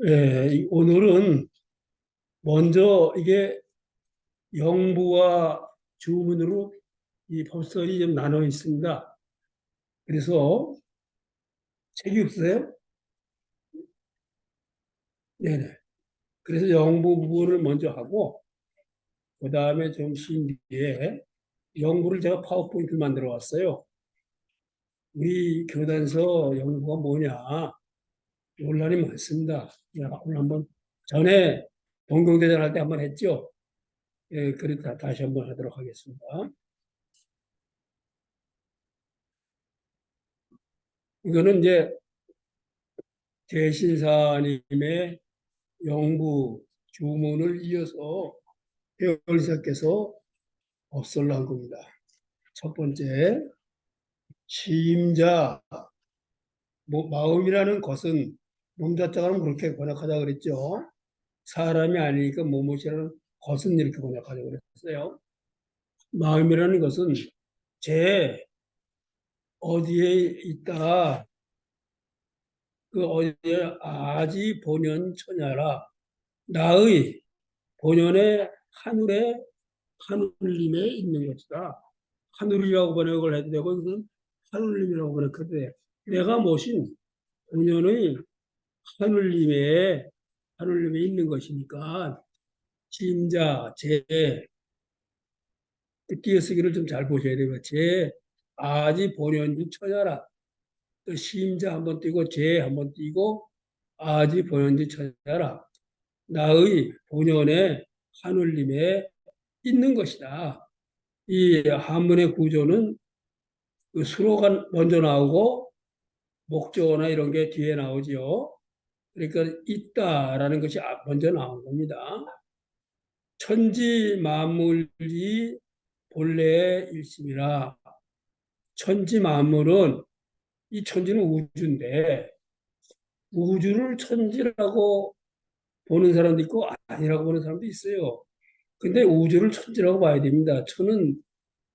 오늘은 먼저 이게 영부와 주문으로 이 법설이 좀 나눠 있습니다. 그래서 책이 없으세요? 네네. 그래서 영부 부분을 먼저 하고, 그 다음에 좀 쉰 뒤에 영부를 제가 파워포인트를 만들어 왔어요. 우리 교단서 영부가 뭐냐? 논란이 많습니다. 오늘 한번 전에 동경대전 할 때 한번 했죠? 예, 그래도 다시 한번 하도록 하겠습니다. 이거는 이제 대신사님의 영부 주문을 이어서 회월사께서 법설을 한 겁니다. 첫 번째, 시임자, 마음이라는 것은 몸자자가는 그렇게 번역하자 그랬죠. 사람이 아니니까 몸옷이라는 것은 이렇게 번역하자 그랬어요. 마음이라는 것은 제 어디에 있다. 그 어디에 아지 본연 처냐라. 나의 본연의 하늘님에 있는 것이다. 하늘이라고 번역을 해도 되고 이건 하늘님이라고 번역해도 돼. 내가 모신 본연의 하늘님에 하늘님에 있는 것이니까 심자 제 띄어쓰기를 좀 잘 보셔야 되고 제 아지 본연주 처자라. 또 심자 한번 띄고 제 한번 띄고 아지 본연주 처자라. 나의 본연의 하늘님에 있는 것이다. 이 한문의 구조는 그 수로가 먼저 나오고 목조나 이런 게 뒤에 나오지요. 그러니까 있다라는 것이 먼저 나온 겁니다. 천지 만물이 본래의 일심이라. 천지 만물은 이 천지는 우주인데 우주를 천지라고 보는 사람도 있고 아니라고 보는 사람도 있어요. 근데 우주를 천지라고 봐야 됩니다. 천은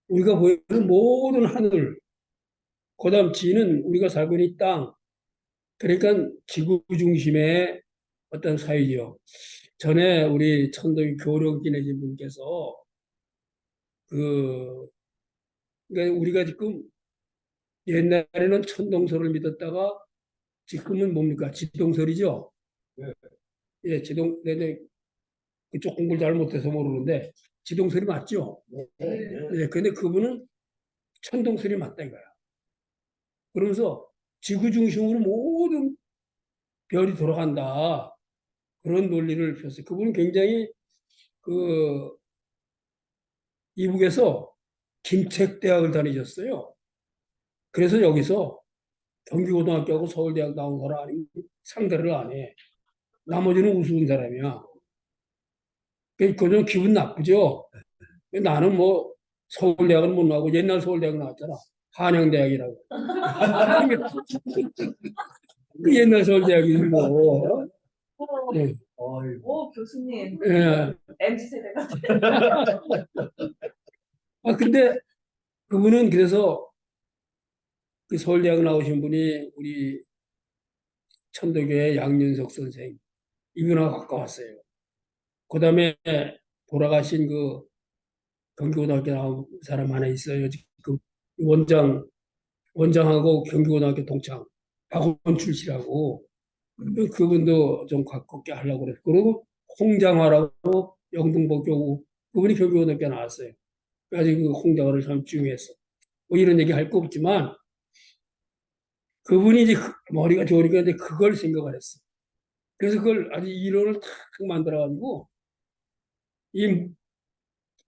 우리가 보이는 모든 하늘, 그다음 지는 우리가 살고 있는 이 땅, 그러니까 지구 중심의 어떤 사회죠. 전에 우리 천도교 교령 지내신 분께서 그 그러니까 우리가 지금 옛날에는 천동설을 믿었다가 지금은 뭡니까? 지동설이죠. 예, 내가 그쪽 공부를 잘 못해서 모르는데 지동설이 맞죠. 예, 근데 그분은 천동설이 맞다 이거야. 그러면서 지구 중심으로 모든 별이 돌아간다. 그런 논리를 폈어요. 그분은 굉장히 그 이북에서 김책대학을 다니셨어요. 그래서 여기서 경기고등학교하고 서울대학 나온 사람 아니면 상대를 안 해. 나머지는 우스운 사람이야. 그좀 기분 나쁘죠. 나는 뭐 서울대학은 못 나오고 옛날 서울대학 나왔잖아. 한양대학이라고. 그 옛날 서울대학이 뭐. 예. 오, 교수님. 예. MZ세대 같아. 근데 그분은 그래서 그 서울대학 나오신 분이 우리 천도교의 양윤석 선생 이분하고 가까웠어요. 그 다음에 돌아가신 그 경기고등학교 나온 사람 하나 있어요. 지금 원장하고 경기고등학교 동창 박원출 씨라고 그분도 좀 가깝게 하려고 그랬고 그리고 홍장화라고 영등포교 그분이 경기고등학교 나왔어요. 그래가지고 그 홍장화를 참 중요했어. 뭐 이런 얘기 할 거 없지만 그분이 이제 머리가 좋으니까 이제 그걸 생각을 했어. 그래서 그걸 아주 이론을 탁 만들어가지고 이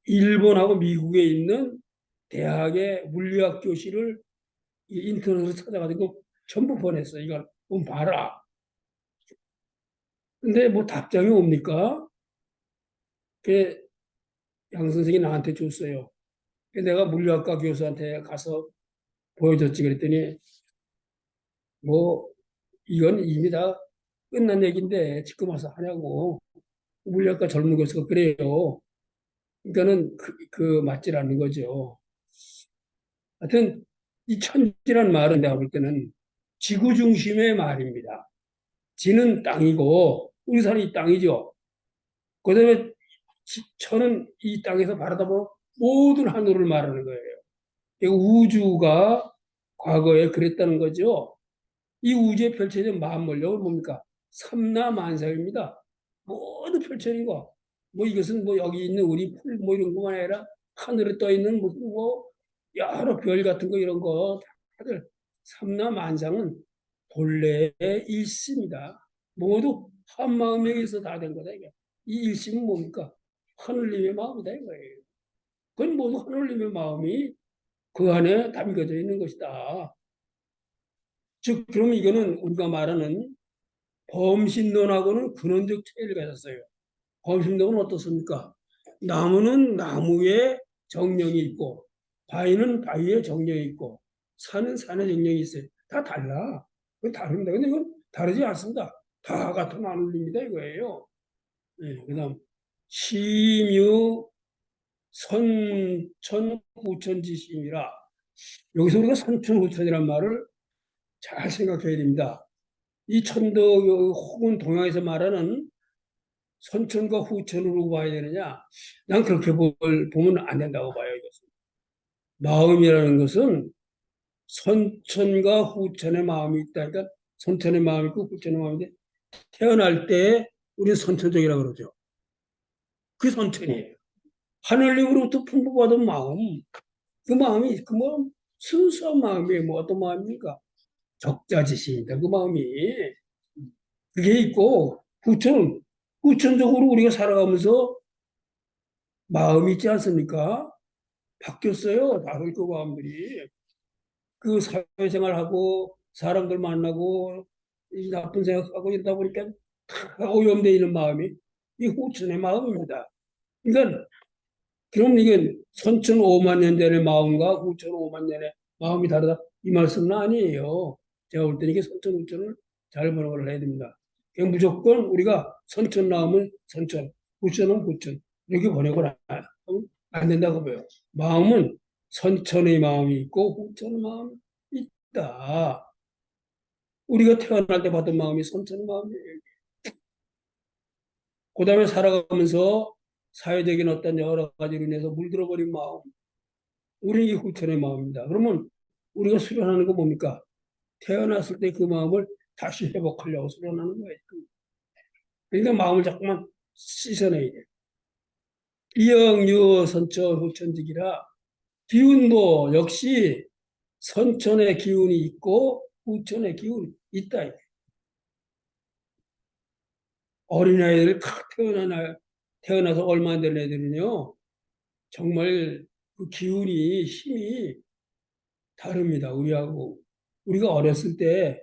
일본하고 미국에 있는 대학의 물리학 교실을 인터넷으로 찾아가지고 전부 보냈어. 이걸 좀 봐라. 근데 뭐 답장이 옵니까? 그 양 선생이 나한테 줬어요. 내가 물리학과 교수한테 가서 보여줬지 그랬더니 뭐 이건 이미 다 끝난 얘기인데 지금 와서 하냐고. 물리학과 젊은 교수가 그래요. 그러니까는 그 맞질 않는 거죠. 하여튼 이 천지란 말은 내가 볼 때는 지구 중심의 말입니다. 지는 땅이고 우리 산이 이 땅이죠. 그다음에 천은 이 땅에서 바라다보는 모든 하늘을 말하는 거예요. 이 우주가 과거에 그랬다는 거죠. 이 우주에 펼쳐진 만물력은 뭡니까? 삼라만상입니다. 모두 펼쳐진 거. 뭐 이것은 뭐 여기 있는 우리 풀 뭐 이런 것만 아니라 하늘에 떠 있는 무슨 뭐 여러 별 같은 거 이런 거 다들 삼라만상은 본래의 일심이다. 모두 한 마음에 의해서 다 된 거다 이게. 이 일심은 뭡니까? 하늘님의 마음이다 이거예요. 그건 모두 하늘님의 마음이 그 안에 담겨져 있는 것이다. 즉, 그러면 이거는 우리가 말하는 범신론하고는 근원적 차이를 가졌어요. 범신론은 어떻습니까? 나무는 나무의 정령이 있고, 바위는 바위의 정령이 있고, 산은 산의 정령이 있어요. 다 달라. 그건 다릅니다. 근데 이건 다르지 않습니다. 다 같은 하늘입니다. 이거예요. 네, 그 다음, 심유, 선천, 후천지심이라. 여기서 우리가 선천, 후천이란 말을 잘 생각해야 됩니다. 이 천도 혹은 동양에서 말하는 선천과 후천으로 봐야 되느냐? 난 그렇게 보면 안 된다고 봐요. 이것은. 마음이라는 것은 선천과 후천의 마음이 있다. 그러니까 선천의 마음이 있고 후천의 마음인데 태어날 때 우리는 선천적이라고 그러죠. 그 선천이에요. 하늘님으로부터 풍부받은 마음. 그 마음이 그 마음 순수한 마음이에요. 뭐 어떤 마음입니까? 적자지심이다. 그 마음이. 그게 있고 후천적으로 우리가 살아가면서 마음이 있지 않습니까? 바뀌었어요. 다들 그 마음들이. 그 사회생활하고 사람들 만나고 이 나쁜 생각하고 이러다 보니까 다 오염되어 있는 마음이 이 후천의 마음입니다. 그러니까 그럼 이게 선천 5만 년 전의 마음과 후천 5만 년의 마음이 다르다 이 말씀은 아니에요. 제가 볼 때는 이게 선천 후천을 잘 번역을 해야 됩니다. 그냥 무조건 우리가 선천 나오면 선천, 후천은 후천 이렇게 번역을 안 된다고 봐요. 마음은 선천의 마음이 있고 후천의 마음이 있다. 우리가 태어날 때 받은 마음이 선천의 마음이에요. 그 다음에 살아가면서 사회적인 어떤 여러 가지로 인해서 물들어버린 마음, 우리 후천의 마음입니다. 그러면 우리가 수련하는 거 뭡니까? 태어났을 때 그 마음을 다시 회복하려고 수련하는 거예요. 그러니까 마음을 자꾸만 씻어내야 돼. 이영유 선천 후천직이라 기운도 역시 선천의 기운이 있고 후천의 기운이 있다. 어린아이들 태어나서 얼마 안 된 애들은요, 정말 그 기운이, 힘이 다릅니다. 우리하고. 우리가 어렸을 때,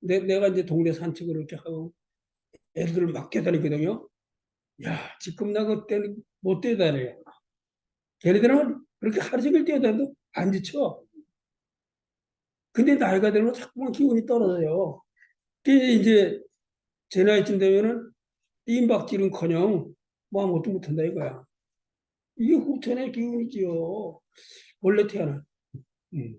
내가 이제 동네 산책을 이렇게 하고 애들을 막 뛰어다니거든요. 야, 지금 나 그때는 못 뛰어다녀요. 걔네들은 그렇게 하루 종일 뛰어다녀도 안 지쳐. 근데 나이가 들면 자꾸만 기운이 떨어져요. 그게 이제 제 나이쯤 되면은 뜀박질은커녕 뭐 아무것도 못한다 이거야. 이게 후천의 기운이지요. 원래 태어난. 음.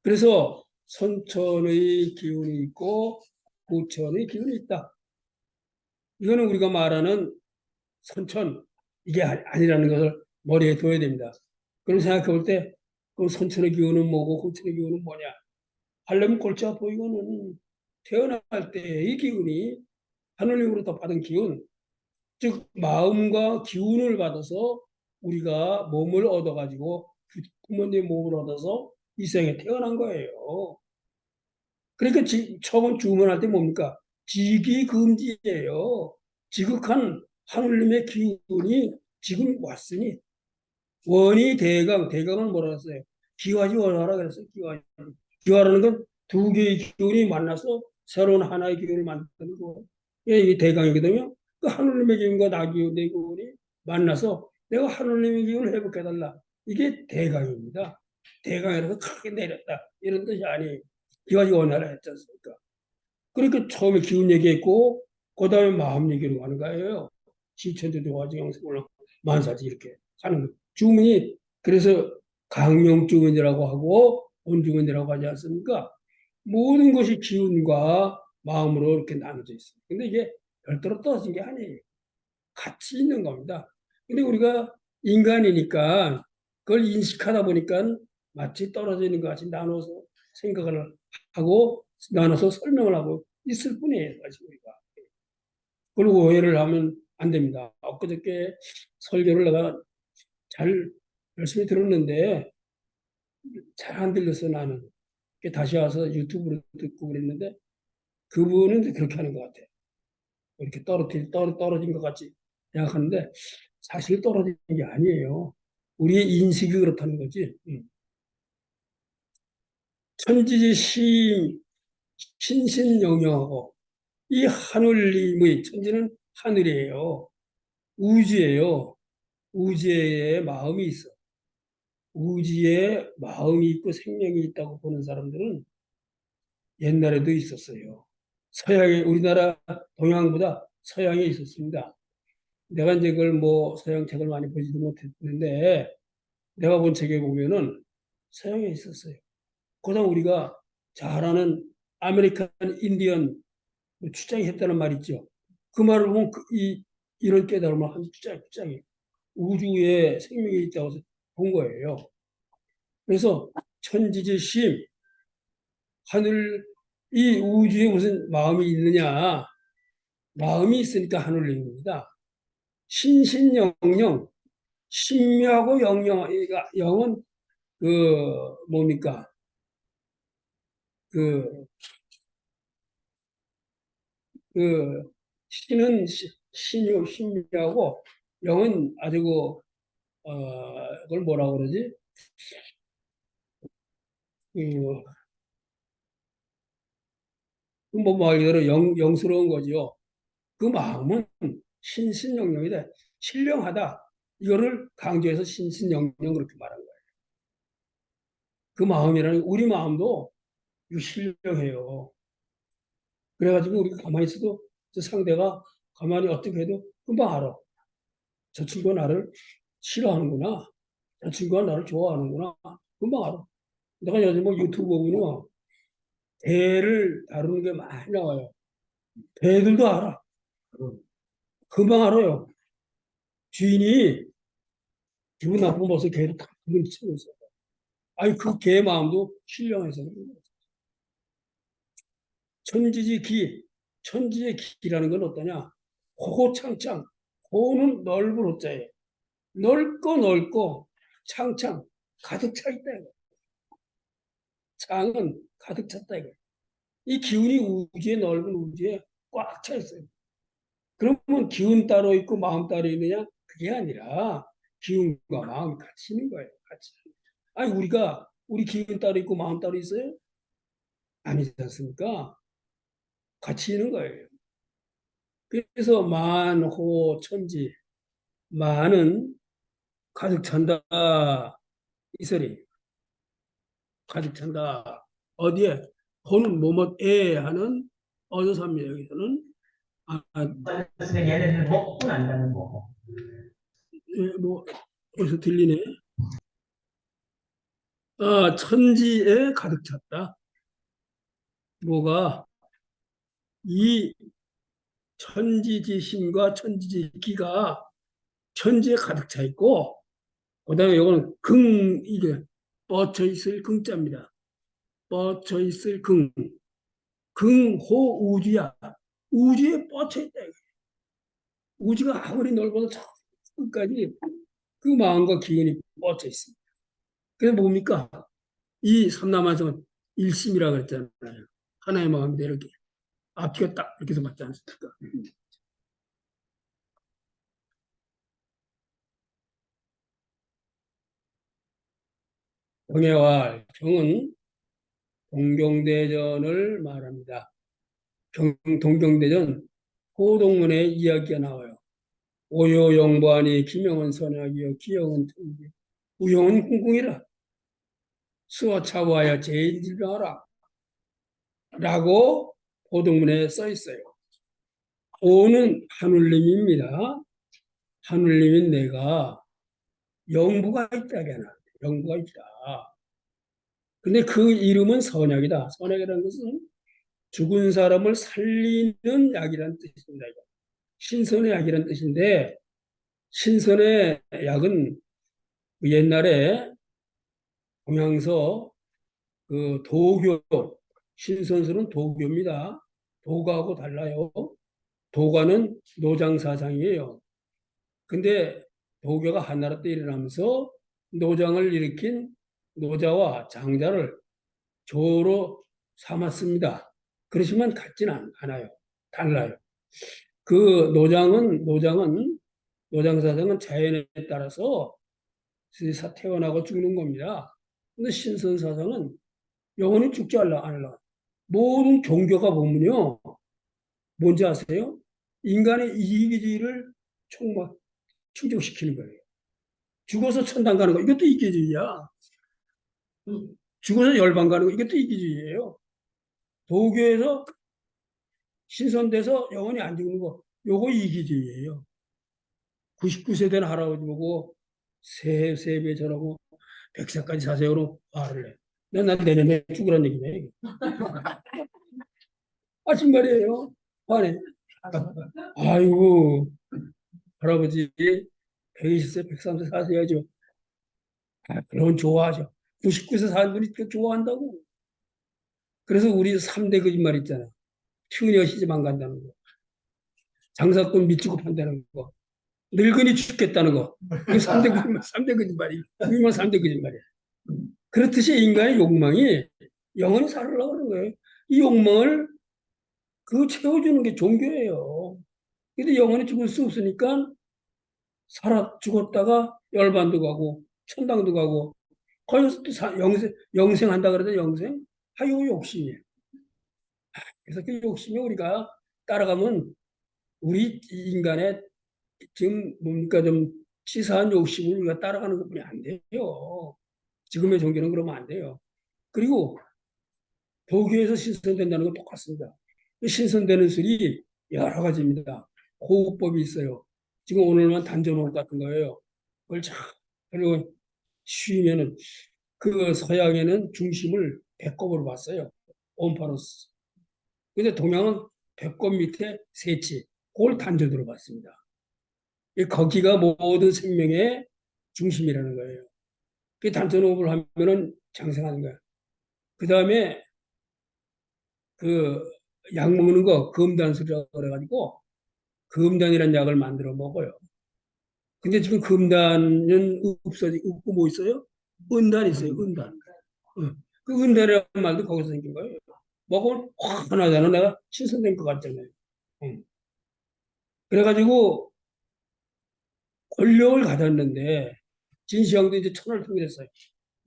그래서 선천의 기운이 있고 후천의 기운이 있다. 이거는 우리가 말하는 선천 이게 아니라는 것을 머리에 둬야 됩니다. 그럼 생각해 볼 때 그 선천의 기운은 뭐고 후천의 기운은 뭐냐? 하려면 골치 아파 이거는 태어날 때의 기운이 하늘님으로부터 받은 기운, 즉 마음과 기운을 받아서 우리가 몸을 얻어가지고 부모님 몸을 얻어서 이 생에 태어난 거예요. 그러니까 처음 주문할 때 뭡니까? 지기금지예요. 지극한 하늘님의 기운이 지금 왔으니 원이 대강, 대강은 뭐라 그랬어요? 기화지 원하라 그랬어요. 기화지. 기화라는 건 두 개의 기운이 만나서 새로운 하나의 기운을 만드는 거. 이게 대강이거든요. 그 하늘님의 기운과 나 기운, 내 기운이 만나서 내가 하늘님의 기운을 회복해달라. 이게 대강입니다. 대강이라서 크게 내렸다. 이런 뜻이 아니에요. 기화지 원하라 했지 않습니까? 그러니까 처음에 기운 얘기했고, 그 다음에 마음 얘기로 가는 거예요. 시천도 와지 영생올라 만사지 이렇게 하는 거. 주문이 그래서 강명주문이라고 하고 온주문이라고 하지 않습니까? 모든 것이 기운과 마음으로 이렇게 나눠져 있어요. 근데 이게 별도로 떨어진 게 아니에요. 같이 있는 겁니다. 근데 우리가 인간이니까 그걸 인식하다 보니까 마치 떨어져 있는 것 같이 나눠서 생각을 하고 나눠서 설명을 하고 있을 뿐이에요. 사실 우리가. 그리고 오해를 하면 안 됩니다. 엊그저께 설교를 내가 잘 열심히 들었는데 잘 안 들렸어 나는. 다시 와서 유튜브로 듣고 그랬는데 그분은 그렇게 하는 것 같아요. 이렇게 떨어진 것 같이 생각하는데 사실 떨어진 게 아니에요. 우리의 인식이 그렇다는 거지. 천지지 신신영영하고 이 하늘림의 천지는 하늘이에요. 우주예요. 우주에 마음이 있어. 우주에 마음이 있고 생명이 있다고 보는 사람들은 옛날에도 있었어요. 서양에 우리나라 동양보다 서양에 있었습니다. 내가 이제 그걸 뭐 서양 책을 많이 보지도 못했는데 내가 본 책에 보면은 서양에 있었어요. 그다음 우리가 잘 아는 아메리칸 인디언 뭐 주장이 했다는 말 있죠. 그 말을 보면 이런 깨달음을 한 주장이 우주에 생명이 있다고 본 거예요. 그래서 천지지심 하늘 이 우주에 무슨 마음이 있느냐? 마음이 있으니까 하늘입니다. 신신영영 신묘하고 영영 영은 그 뭡니까? 그, 그 신은 신묘하고 영은 아주 그걸 뭐라 그러지? 그, 뭐 말 그대로 영스러운 거지요. 그 마음은 신신영영이다. 신령하다. 이거를 강조해서 신신영영 그렇게 말한 거예요. 그 마음이라는 우리 마음도 이거 신령해요. 그래가지고 우리가 가만히 있어도 저 상대가 가만히 어떻게 해도 금방 알아. 저 친구가 나를 싫어하는구나. 저 친구가 나를 좋아하는구나. 금방 알아. 내가 요즘 뭐 유튜브 보면 개를 다루는 게 많이 나와요. 개들도 알아. 금방 알아요. 주인이 기분 나쁜 모습 개를 다 눈치채고 있어. 아니 그 개 마음도 신령해서 그런 거죠. 천지지 기, 천지의 기라는 건 어떠냐? 호창창, 호는 넓은 호자예요. 넓고 창창 가득 차 있다 이거. 창은 가득 찼다 이거. 이 기운이 우주의 넓은 우주에 꽉 차 있어요. 그러면 기운 따로 있고 마음 따로 있느냐? 그게 아니라 기운과 마음이 같이 있는 거예요. 같이. 아니 우리 기운 따로 있고 마음 따로 있어요? 아니지 않습니까? 같이 있는 거예요. 그래서 만호천지 만은 가득 찬다 이 소리 가득 찬다 어디에 호는 뭐뭐에 하는 어조사입니다. 여기서는 그래서 얘네는 먹고 난다는 거. 뭐 어디서 들리네. 천지에 가득 찼다. 뭐가 이 천지지심과 천지지기가 천지에 가득 차 있고 그다음에 이거는 이게 뻗쳐 있을 긍자입니다. 뻗쳐 있을 긍호 우주야. 우주에 뻗쳐 있다. 우주가 아무리 넓어도 저 끝까지 그 마음과 기운이 뻗쳐 있습니다. 그게 뭡니까? 이 삼라만성은 일심이라고 그랬잖아요. 하나의 마음인데 이렇게 앞뒤가 딱 이렇게 해서 맞지 않습니까? 정해와 정은 동경대전을 말합니다. 동경대전 호동문에 이야기가 나와요. 오요영부하니 기명은 선악이요 기영은 통기 우영은 궁궁이라 수어차부하여 제일질병하라 라고 호동문에 써 있어요. 오는 하늘님입니다. 하늘님인 내가 영부가 있다잖아. 영부가 있다. 근데 그 이름은 선약이다. 선약이라는 것은 죽은 사람을 살리는 약이라는 뜻입니다. 이거. 신선의 약이라는 뜻인데 신선의 약은 그 옛날에 동양서 그 도교 신선술은 도교입니다. 도가하고 달라요. 도가는 노장사상이에요. 근데 도교가 한나라 때 일어나면서 노장을 일으킨 노자와 장자를 조로 삼았습니다. 그러시면 같지는 않아요. 달라요. 그 노장사상은 자연에 따라서 태어나고 죽는 겁니다. 근데 신선사상은 영원히 죽지 않을라. 모든 종교가 보면요. 뭔지 아세요? 인간의 이기주의를 충족시키는 거예요. 죽어서 천당 가는 거, 이것도 이기주의야. 죽어서 열방 가는 거, 이것도 이기주의예요. 도교에서 신선돼서 영원히 안 죽는 거, 요거 이기주의예요. 99세 된 할아버지 보고 세배 전하고 100세까지 사세요로 화를 내. 난 내년에 죽으란 얘기네. 아, 정말이에요. 화내. 아이고, 할아버지 120세, 103세 사셔야죠. 아, 그런 좋아하죠. 99세 사는 분이 그 좋아한다고. 그래서 우리 3대 거짓말 있잖아. 처녀 시집 안 간다는 거. 장사꾼 밑주고 판다는 거. 늙은이 죽겠다는 거. 이거 3대 거짓말, 3대 거짓말이. 우리만 3대 거짓말이야. 그렇듯이 인간의 욕망이 영원히 살으려고 그러는 거예요. 이 욕망을 채워주는 게 종교예요. 근데 영원히 죽을 수 없으니까 죽었다가 열반도 가고 천당도 가고 거기서 또 영생한다 그러죠. 영생? 하요 욕심이에요. 그래서 그 욕심이 우리가 따라가면 우리 인간의 지금 뭡니까 좀 치사한 욕심을 우리가 따라가는 것뿐이 안 돼요. 지금의 종교는 그러면 안 돼요. 그리고 도교에서 신선된다는 건 똑같습니다. 신선되는 술이 여러 가지입니다. 호흡법이 있어요. 지금 오늘만 단전호흡 같은 거예요. 그걸 잘 그리고 쉬면은 그 서양에는 중심을 배꼽으로 봤어요. 온파로스. 근데 동양은 배꼽 밑에 세치, 그걸 단전으로 봤습니다. 거기가 모든 생명의 중심이라는 거예요. 그 단전호흡을 하면은 장생하는 거야. 그 다음에 그 약 먹는 거 금단술이라고 그래가지고 금단이라는 약을 만들어 먹어요. 근데 지금 금단은 없고 뭐 있어요? 은단 있어요. 은단. 그 은단이라는 말도 거기서 생긴 거예요. 먹으면 환하잖아. 내가 신선된 것 같잖아요. 응. 그래가지고 권력을 가졌는데 진시황도 이제 천을 통일했어요.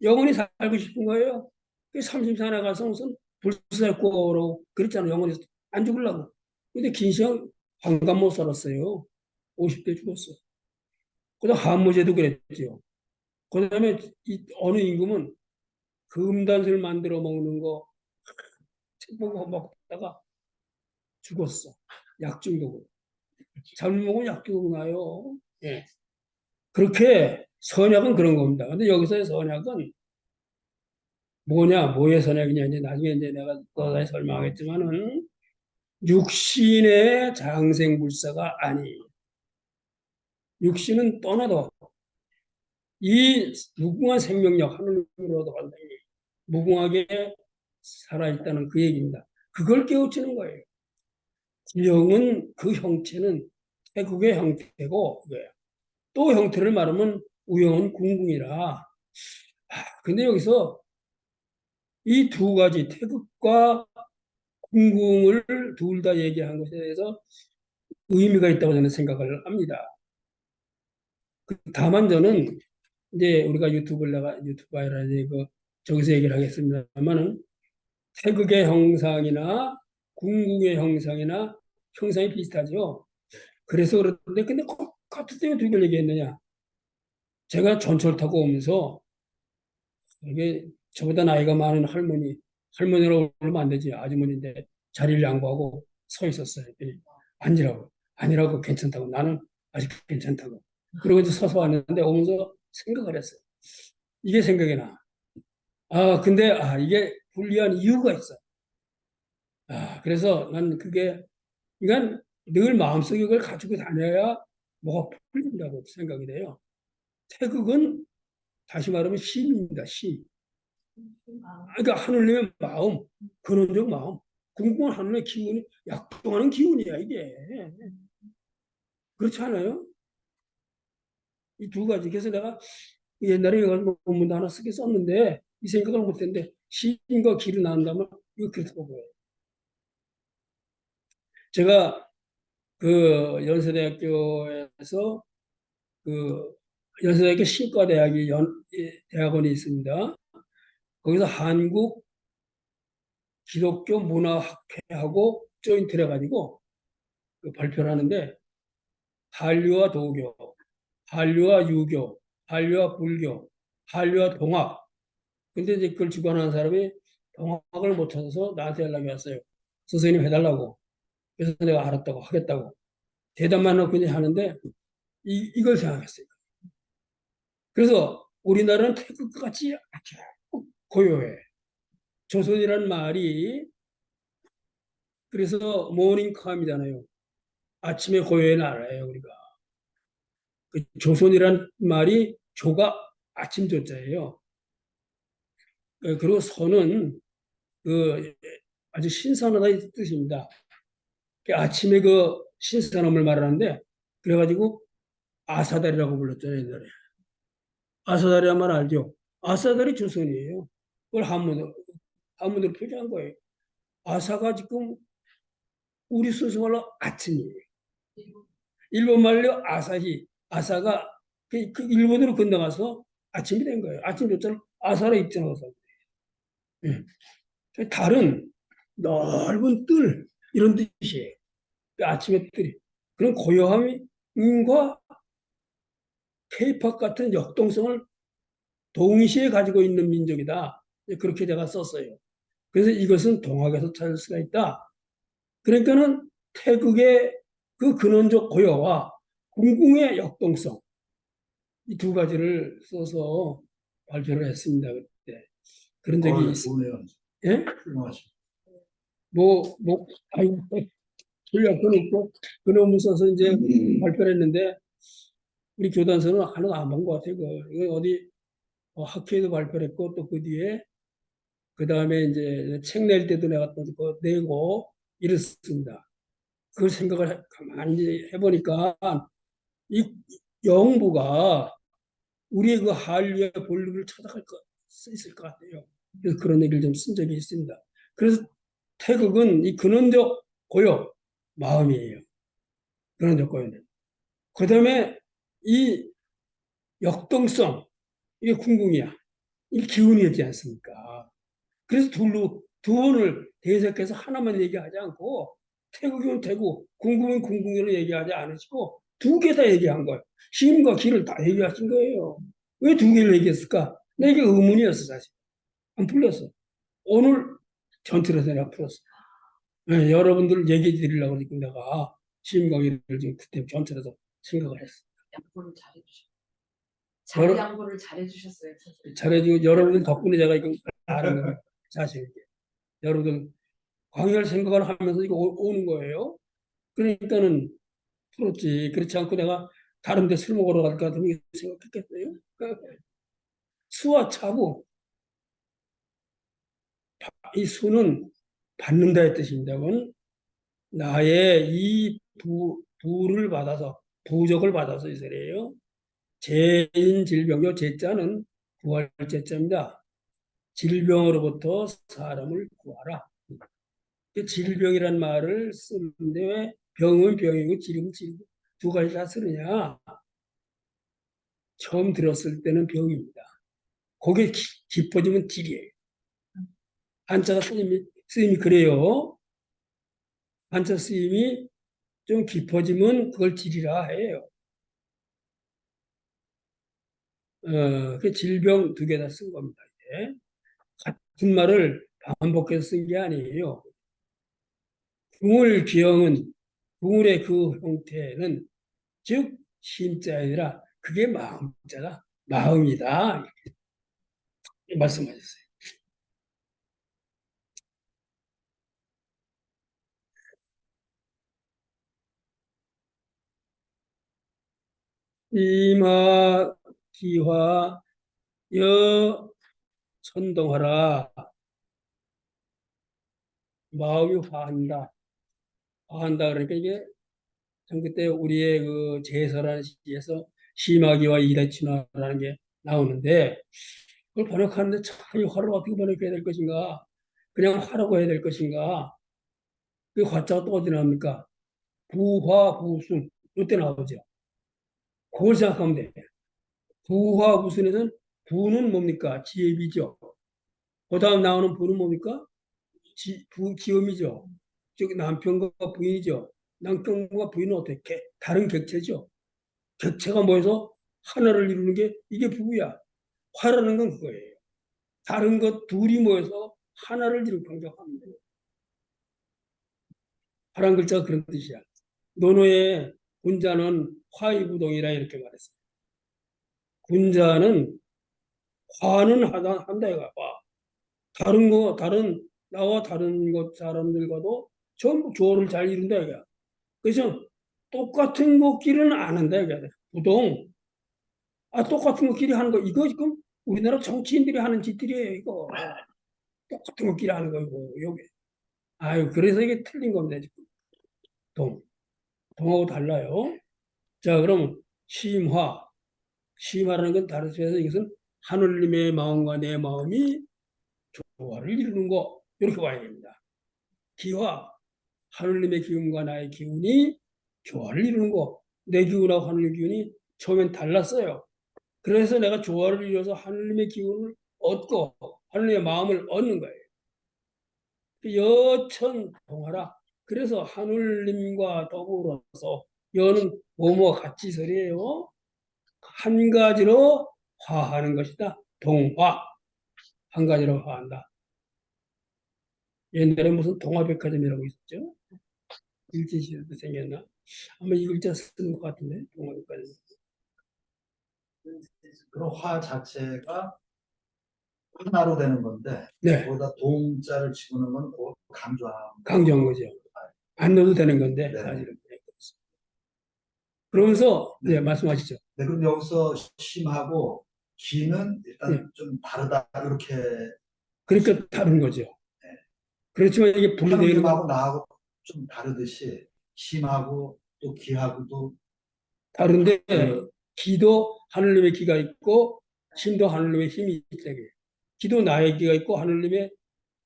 영원히 살고 싶은 거예요. 그 30살에 가서 무슨 불살고로 그랬잖아요. 영원히 안 죽으려고. 근데 긴시황 환갑 못 살았어요. 50대 죽었어. 그다음 한무제도 그랬죠. 그다음에 어느 임금은 금단술 만들어 먹는 거 책 보고 먹다가 죽었어. 약중독으로. 잘못 먹으면 약중독 나요. 예. 그렇게 선약은 그런 겁니다. 근데 여기서의 선약은 뭐의 선약이냐, 이제 나중에 이제 내가 더 설명하겠지만은 육신의 장생불사가 아니. 육신은 떠나도 이 무궁한 생명력, 하늘로도 간다니 무궁하게 살아있다는 그 얘기입니다. 그걸 깨우치는 거예요. 영은 그 형체는 태국의 형태고, 또 형태를 말하면 우영은 궁궁이라. 근데 여기서 이 두 가지 태극과 궁궁을 둘 다 얘기한 것에 대해서 의미가 있다고 저는 생각을 합니다. 다만 저는 이제 우리가 유튜브 하라니 저기서 얘기를 하겠습니다만은 태극의 형상이나 궁궁의 형상이나 형상이 비슷하죠. 그래서 그런데 근데 꼭 같은 때에 누굴 얘기했느냐? 제가 전철 타고 오면서 이게 저보다 나이가 많은 할머니라고 그러면 안 되지. 아주머니인데 자리를 양보하고 서 있었어요. 앉으라고. 아니라고 괜찮다고. 나는 아직 괜찮다고. 그리고 이제 서서 왔는데 오면서 생각을 했어요. 이게 생각이 나. 근데 이게 불리한 이유가 있어. 그래서 난 그게, 그러니까 늘 마음속에 그걸 가지고 다녀야 뭐가 풀린다고 생각이 돼요. 태극은 다시 말하면 심입니다, 심. 그러니까 하느님의 마음, 근원적 마음, 궁금한 하느님의 기운이 약동하는 기운이야, 이게. 그렇지 않아요? 이 두 가지. 그래서 내가 옛날에 이걸 논문도 하나 쓰게 썼는데 이 생각을 못했는데 신과 기를 나눈다면 이거 그렇다고 보여요. 제가 그 연세대학교에서 그 연세대학교 신과대학이 대학원이 있습니다. 거기서 한국 기독교 문화학회하고 조인트를 해가지고 그 발표를 하는데 한류와 도교, 한류와 유교, 한류와 불교, 한류와 동학. 근데 이제 그걸 주관하는 사람이 동학을 못 찾아서 나한테 연락이 왔어요. 선생님 해달라고. 그래서 내가 알았다고 하겠다고. 대답만 놓고 이제 하는데 이걸 생각했어요. 그래서 우리나라는 태국과 같이 아주 고요해. 조선이라는 말이 그래서 모닝캄이잖아요. 아침에 고요의 나라예요, 우리가. 그 조선이란 말이 조가 아침 조자예요. 그리고 선은 그 아주 신선하다 이 뜻입니다. 그 아침에 그 신선함을 말하는데 그래가지고 아사달이라고 불렀잖아요, 옛날에. 아사달이란 말 알죠? 아사달이 조선이에요. 그걸 한문으로 표기한 거예요. 아사가 지금 우리 순서말로 아침이에요. 일본 말로 아사히, 아사가 그 일본으로 건너가서 아침이 된 거예요. 아침 조자를 아사라 입장해서. 예. 달은 넓은 뜰 이런 뜻이에요. 그 아침의 뜰이. 그런 고요함과 케이팝 같은 역동성을 동시에 가지고 있는 민족이다. 그렇게 제가 썼어요. 그래서 이것은 동학에서 찾을 수가 있다. 그러니까는 태극의 그 근원적 고요와 궁궁의 역동성 이 두 가지를 써서 발표를 했습니다. 그때 그런 적이 있습니다. 예? 아이고, 전략도 있고 그놈을 써서 이제 발표를 했는데 우리 교단서는 하나도 안 본 것 같아요. 이거 어디 학회에도 발표를 했고 또 그 뒤에 그 다음에 이제 책 낼 때도 내가 또 그거 내고 이랬습니다. 그 생각을 가만히 해보니까 이 영부가 우리의 그 한류의 본류를 찾아갈 수 있을 것 같아요. 그래서 그런 얘기를 좀 쓴 적이 있습니다. 그래서 태극은 이 근원적 고요, 마음이에요. 근원적 고요는. 그 다음에 이 역동성, 이게 궁궁이야. 이 기운이었지 않습니까? 그래서 두 번을 대색해서 하나만 얘기하지 않고 태국이면 태국, 궁금은 궁금으로 얘기하지 않으시고 두 개 다 얘기한 거예요. 힘과 기를 다 얘기하신 거예요. 왜 두 개를 얘기했을까? 내게 의문이었어 사실. 안 풀렸어. 오늘 전틀에서 내가 풀었어. 네, 여러분들 얘기 드리려고 지금 내가 시험강의를 지금 그때 전틀에서 생각을 했어. 양보를 잘해주셨어요. 잘 양보를 잘해주셨어요. 잘해주고 여러분들 덕분에 제가 이거 아는 거예요. 사실 이게. 여러분들 광야를 생각을 하면서 이거 오는 거예요. 그러니까는 풀었지. 그렇지 않고 내가 다른 데 술 먹으러 갈 것 같으면 생각했겠어요? 수와 차고 이 수는 받는다의 뜻입니다. 그건 나의 이 부를 받아서 부적을 받아서 이 소리예요. 죄인 질병요. 죄자는 구할 죄자입니다. 질병으로부터 사람을 구하라. 질병이란 말을 쓰는데 왜 병은 병이고 질은 질이고 두 가지 다 쓰느냐? 처음 들었을 때는 병입니다. 그게 깊어지면 질이에요. 한자가 쓰임이 그래요. 한자 쓰임이 좀 깊어지면 그걸 질이라 해요. 그 질병 두 개 다 쓴 겁니다. 이제. 같은 말을 반복해서 쓴 게 아니에요. 궁을 기형은 궁울의 그 형태는 즉 심자가 아니라 그게 마음자다. 마음이다. 이렇게 말씀하셨어요. 이마 기화 여 천동하라. 마음이 화한다. 화한다 그러니까 이게 참 그때 우리의 그 제서라는 시에서 심하기와 이다치나라는 게 나오는데 그걸 번역하는데 참 이 화를 어떻게 번역해야 될 것인가? 그냥 화라고 해야 될 것인가? 그 화자가 또 어디 나옵니까? 부화 부순 이때 나오죠. 그걸 생각하면 돼. 부화 부순에서는 부는 뭡니까? 지혜비죠. 그 다음 나오는 부는 뭡니까? 기음이죠. 즉 남편과 부인이죠. 남편과 부인은 어떻게? 다른 객체죠. 객체가 모여서 하나를 이루는 게 이게 부부야. 화라는 건 그거예요. 다른 것 둘이 모여서 하나를 이루고 경작하는 거예요. 화란 글자가 그런 뜻이야. 논어의 군자는 화이부동이라 이렇게 말했어요. 군자는 화는 한다 이거야. 다른 거 다른 나와 다른 것 사람들과도 전부 조화를 잘 이룬다 이거야. 그래서 똑같은 것끼리는 안 한다 이거야. 부동. 똑같은 것끼리 하는 거 이거 지금 우리나라 정치인들이 하는 짓들이에요 이거. 똑같은 것끼리 하는 거 이거 여기. 아유 그래서 이게 틀린 겁니다 지금. 동하고 달라요. 자 그럼 심화. 심화라는 건 다른 뜻에서 이것은 하늘님의 마음과 내 마음이 조화를 이루는 거 이렇게 봐야 됩니다. 기화. 하늘님의 기운과 나의 기운이 조화를 이루는 거. 내 기운하고 하늘의 기운이 처음엔 달랐어요. 그래서 내가 조화를 이루어서 하늘님의 기운을 얻고 하늘님의 마음을 얻는 거예요. 여천 동하라. 그래서 하늘님과 더불어서 여는 뭐뭐 같이 소리예요. 한 가지로 화하는 것이다. 동화. 한 가지로 화한다. 옛날에 무슨 동화백화점이라고 있었죠? 일제시대도 생겼나? 아마 이 글자 쓰는 것 같은데 동화백화점. 그런 화 자체가 하나로 되는 건데 네, 거기다 동자를 집어넣는 건 그걸 강조하는 강조한 거죠. 안 넣어도 되는 건데 네. 사실은. 그러면서 네. 네, 말씀하시죠. 네, 그럼 여기서 심하고 기는 일단 네. 좀 다르다 이렇게 그러니까 다른 거죠. 네. 그렇지만 이게 분리되는 하느님하고 건 나하고 좀 다르듯이 심하고 또 기하고도 다른데 그 기도 하늘님의 기가 있고 힘도 하늘님의 힘이 있다 그래요. 기도 나의 기가 있고 하늘님의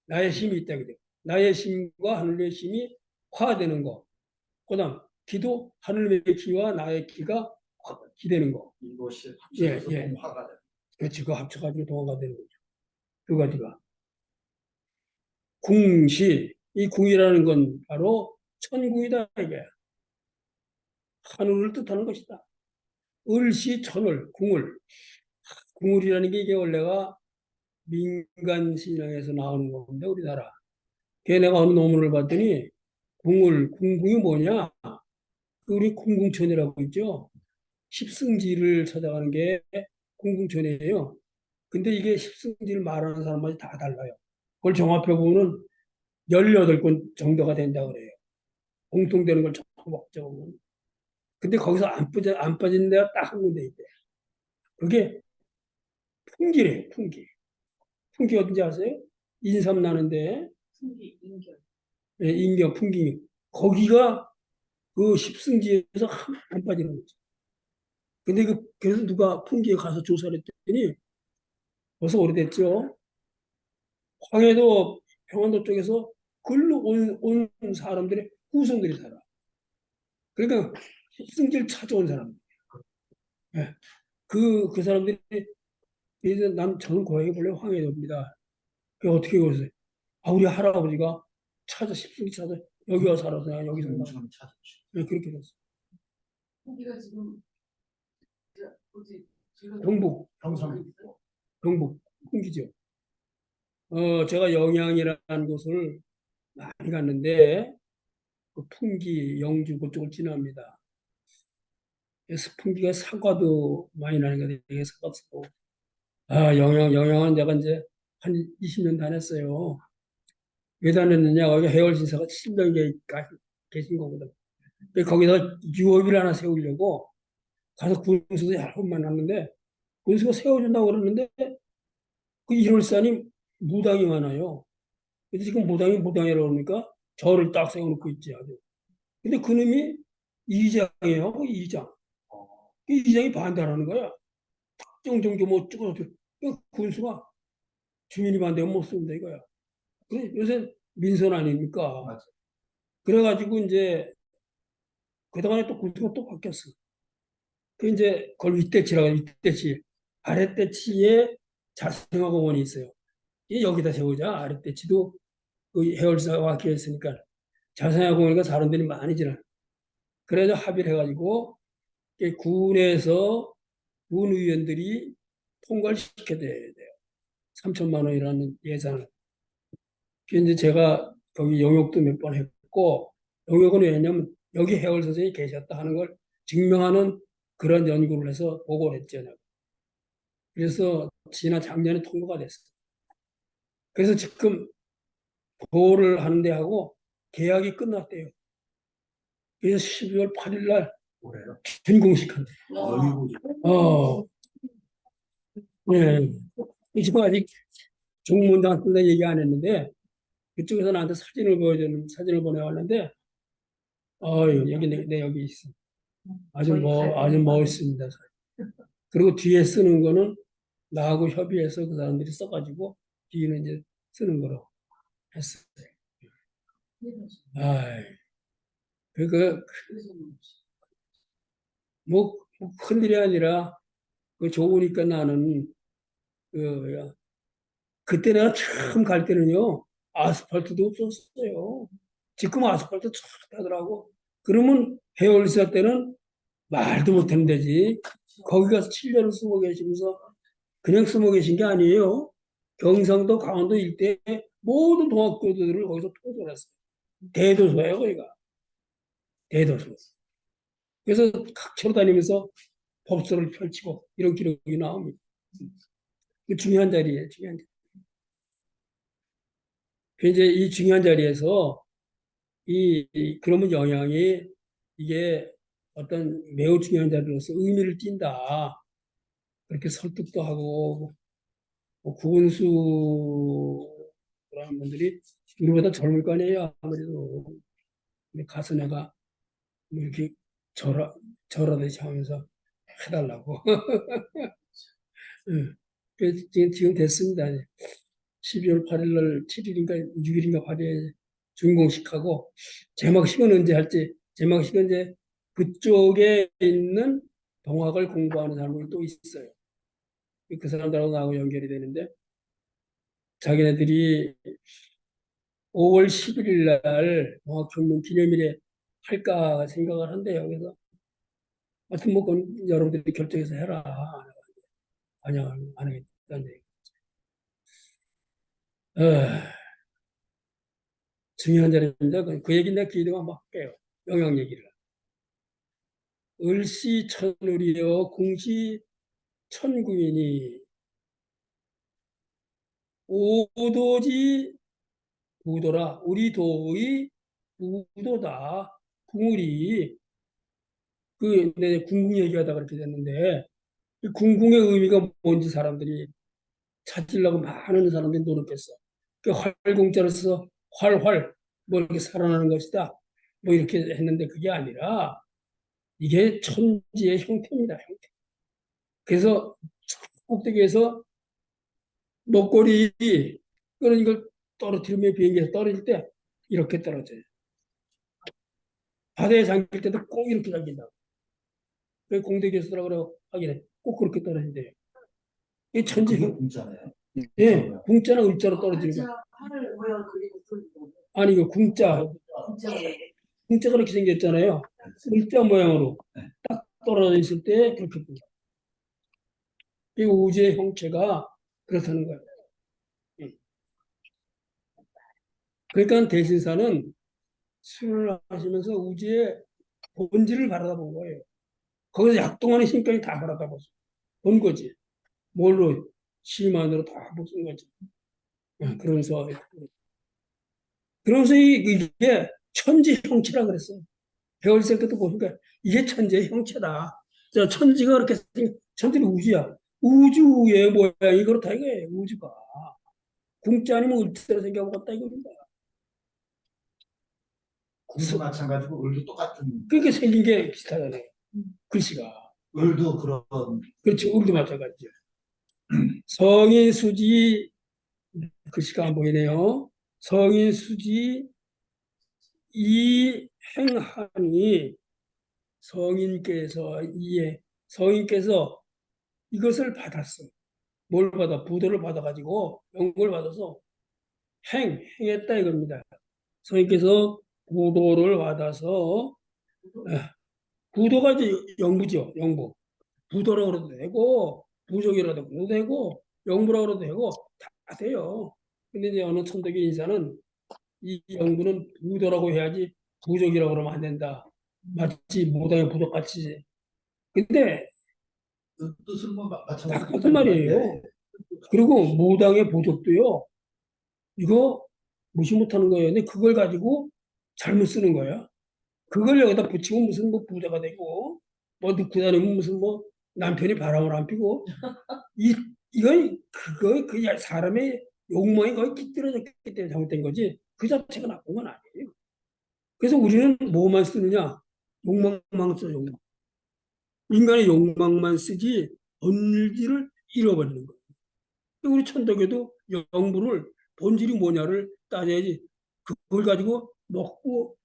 나의 힘이 있다 그래요. 나의 힘과 하늘님의 힘이 화되는 거. 그다음 기도 하늘님의 기와 나의 기가 기되는 거. 이것이 예, 합쳐져서 예. 동화가 됩니다. 그렇지. 그 합쳐가지고 동화가 되는 거죠. 두 가지가. 궁시. 이 궁이라는 건 바로 천궁이다 이게. 하늘을 뜻하는 것이다. 을시 천을 궁을. 궁을이라는 게 이게 원래가 민간 신앙에서 나오는 건데 우리나라. 걔 내가 어느 논문을 봤더니 궁궁이 뭐냐? 우리 궁궁천이라고 있죠. 십승지를 찾아가는 게 궁궁천이에요. 근데 이게 십승지를 말하는 사람마다 다 달라요. 그걸 종합해 보면 18권 정도가 된다 그래요. 공통되는 걸 전부 적어보면. 근데 거기서 안 빠진 데가 딱 한 군데 있대. 그게 풍기래요, 풍기. 풍기 어딘지 아세요? 인삼 나는데, 풍기 인결. 예, 인경, 풍기. 거기가 그 십승지에서 안 빠지는 거죠. 근데 그래서 누가 풍기에 가서 조사를 했더니 벌써 오래됐죠. 황해도 평안도 쪽에서 글로 온 사람들의 후손들이 살아. 그러니까 십승지를 찾아온 사람. 예. 그 사람들이 이제 저는 고향이 원래 황해도입니다. 그 어떻게 그러세요? 우리 할아버지가 십승지 찾아 여기 와서 살아서 여기 산다. 좀 찾아주시고 네, 그렇게 됐어요. 풍기가 지금 어디 지금 경북, 경상 경북 풍기죠. 제가 영양이라는 곳을 많이 갔는데 그 풍기, 영주 그쪽을 지납니다. 그래서 풍기가 사과도 많이 나는 거 되게 사과도 사고. 영양은 내가 이제 한 20년 다녔어요. 왜 다녔느냐? 거기 해월신사가 7명 계신 거거든. 근데 거기서 유업을 하나 세우려고 가서 군수도 여러 번 만났는데 군수가 세워준다고 그러는데 그 일월산이 무당이 많아요. 근데 지금 무당이라고 그러니까 저를 딱 세워놓고 있지 아주. 근데 그놈이 이장이에요. 그 이장. 그 이장이 반대하는 거야. 정정좀 뭐 찍어서 그 군수가 주민이 반대하면 못 쏜다 이거야. 그래 요새 민선 아닙니까? 맞아. 그래가지고 이제 그동안에 또 군수가 또 바뀌었어. 그 이제 그걸 윗대치라고 해요. 윗대치. 아랫대치에 자생화공원이 있어요. 이 여기다 세우자. 아랫대치도 그 해월사가 박혀 있으니까 자생화공원이니까 사람들이 많이 지나. 그래서 합의를 해가지고 이 군에서 군의원들이 통과를 시켜야 돼요. 3천만 원이라는 예산을. 그 이제 제가 거기 용역도 몇 번 했고, 용역은 왜냐면 여기 해월 선생이 계셨다 하는 걸 증명하는 그런 연구를 해서 보고를 했죠. 내가. 그래서 지난 작년에 통과가 됐어요. 그래서 지금 보호를 하는데 하고 계약이 끝났대요. 그래서 12월 8일 날 올해요. 준공식 한대. 어이구. 어, 네. 지금 아직 종문장한테 얘기 안 했는데 그쪽에서 나한테 사진을 보내왔는데, 여기 내 여기 있어. 아주 멋있습니다. 그리고 뒤에 쓰는 거는 나하고 협의해서 그 사람들이 써가지고 뒤에는 이제 쓰는 거로 했어요. 아, 그, 뭐, 큰일이 아니라, 그 좋으니까 나는, 그, 그때 내가 처음 갈 때는요, 아스팔트도 없었어요. 지금 아스팔트 쫙 하더라고. 그러면 해월사 때는 말도 못하는 데지. 거기 가서 7년을 쓰고 계시면서 그냥 쓰고 계신 게 아니에요. 경상도, 강원도 일대 모든 동학교들을 거기서 통솔했어요. 대도서예요, 거기가. 대도서. 그래서 각처로 다니면서 법서를 펼치고 이런 기록이 나옵니다. 그 중요한 자리에 중요한 자리. 그 이제 이 중요한 자리에서 그러면 영향이 이게 어떤 매우 중요한 자리로서 의미를 띈다. 그렇게 설득도 하고 뭐 구은수라는 분들이 우리보다 젊을 거 아니에요. 아무래도 근데 가서 내가 뭐 이렇게 절하듯이 하면서 해달라고. 예. 그래서 지금 됐습니다. 12월 8일 날 7일인가 6일인가 8일에 준공식하고 제막식은 언제 할지 제막식은 이제 그쪽에 있는 동학을 공부하는 사람이 또 있어요. 그 사람들하고 나하고 연결이 되는데 자기네들이 5월 11일 날 동학혁명 기념일에 할까 생각을 한대요. 그래서 하여튼 뭐 그건 여러분들이 결정해서 해라. 아니야 안 하겠다는 얘기. 중요한 자리입니다. 그 얘기 내가 기회되면 한번 할게요. 영양 얘기를. 을시 천을이여 궁시 천구인이 오도지 부도라. 우리 도의 부도다. 궁을이 내 궁궁 얘기하다 그렇게 됐는데 이 궁궁의 의미가 뭔지 사람들이 찾으려고 많은 사람들이 노력했어. 그 활공자를 써서 활활 뭐 이렇게 살아나는 것이다. 뭐 이렇게 했는데 그게 아니라 이게 천지의 형태입니다. 형태. 그래서 꼭대기에서 목걸이 그런 걸 떨어뜨리면 비행기에서 떨어질 때 이렇게 떨어져요. 바다에 잠길 때도 꼭 이렇게 잠긴다. 그 공대 교수들하고 하기는 꼭 그렇게 떨어진대요. 이 천지 그게 형, 문자네요. 예, 궁자나 을자로 떨어지는 거. 팔을 모양 그리고 또 아니 이거 궁자, 진짜 궁자가 이렇게 생겼잖아요. 을자 모양으로 네. 딱 떨어져 있을 때 그렇게 보여. 이 우주의 형체가 그렇다는 거예요. 그러니까 대신사는 수련을 하시면서 우주의 본질을 바라다 본 거예요. 거기서 약동하는 힘까지 다 바라다 본 거지. 뭘로? 시만으로 다 보신 거지. 그러면서 이게 천지 형체라 그랬어요. 배울 때도 보니까 이게 천지의 형체다. 자, 천지가 그렇게 천지는 우주야. 우주의 모양이 그렇다 이거예요. 우주가 궁자 아니면 을자로 생겨먹었다 이겁니다. 궁도 마찬가지고 을도 똑같은. 그렇게 생긴 게 비슷하잖아요. 글씨가. 을도 그런. 그렇지, 우리도 마찬가지죠. 성인 수지 글씨가 안 보이네요. 성인 수지 이 행하니 성인께서 이것을 받았어. 뭘 받아? 부도를 받아가지고 영을 받아서 행했다 이겁니다. 성인께서 부도를 받아서 부도가 이제 영부죠. 영부. 부도라고 그래도 되고 부족이라도 그래도 되고 영부라고 그래도 되고 다 돼요. 근데 이제 어느 천도교 인사는 이 영부는 부도라고 해야지 부족이라고 그러면 안 된다. 마치 무당의 부족같이. 근데 뜻은 뭐 딱 마찬가지로 같은 말이에요. 그리고 무당의 부족도요. 이거 무시 못하는 거예요. 근데 그걸 가지고 잘못 쓰는 거야. 그걸 여기다 붙이면 무슨 뭐 부자가 되고 뭐 넣고 다니면 무슨 뭐 남편이 바람을 안 피고 이 이건 그 사람의 욕망이 거의 깃들어졌기 때문에 잘못된 거지 그 자체가 나쁜 건 아니에요. 그래서 우리는 뭐만 쓰느냐 욕망만 써 욕망. 인간의 욕망만 쓰지 본질을 잃어버리는 거예요. 우리 천덕에도 영부를 본질이 뭐냐를 따져야지 그걸 가지고 먹고